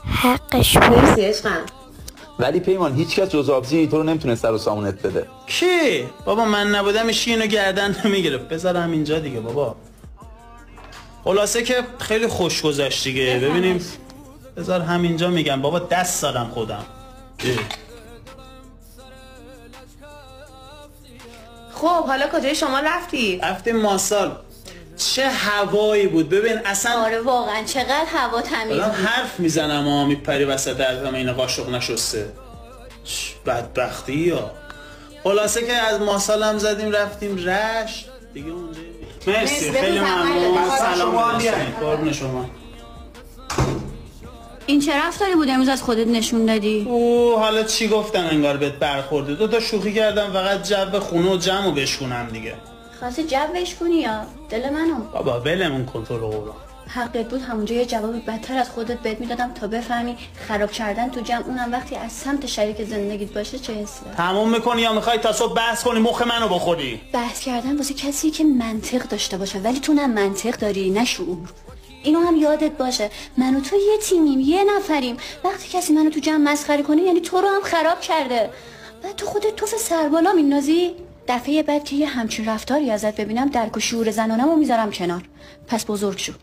حقش بود. مرسی عشقم. ولی پیمان هیچکس جز آبجی تو رو نمیتونه سر و سامونت بده. کی؟ بابا من نبودم ایشکی اینو گردن نمیگرفت. بذار همینجا دیگه بابا. خلاصه که خیلی خوش گذشت دیگه. ببینیم بذار همینجا میگم بابا دست دادم خودم. خب حالا کجای شما رفتی؟ رفتیم ماسال. چه هوایی بود ببین اصلا. آره واقعا چقدر هوا تمیز بود. حرف میزنم میپری وسط حرفم این قاشق نشسته. بدبختی یا. خلاصه که از ماسال هم زدیم رفتیم رشت دیگه اونجا. مرسی خیلی ممنون. سلام قربون شما. این چه رفتاری بود امروز از خودت نشون دادی؟ اوه حالا چی گفتم انگار بهت برخورده. دو تا شوخی کردم فقط جو خونه و جمع و بشکنم دیگه. خواستی جوش کنی یا دل منو؟ بابا ولمون کن تو رو قرآن. حقت بود همونجا یه جواب بدتر از خودت بهت میدادم تا بفهمی خراب کردن تو جمع اونم وقتی از سمت شریک زندگیت باشه چه حسه. تموم میکنی یا میخوای تا صبح بحث کنی مخ منو بخوری؟ بحث کردن واسه کسی که منطق داشته باشه ولی تو نه منطق داری نه شعور. اینو هم یادت باشه من و تو یه تیمیم یه نفریم. وقتی کسی منو تو جمع مسخره کنه یعنی تو رو هم خراب کرده. بعد تو خودت توف سربالا میندازی. دفعه بعد که یه همچین رفتاری ازت ببینم درک و شعور زنانمو میذارم کنار. پس بزرگ شو.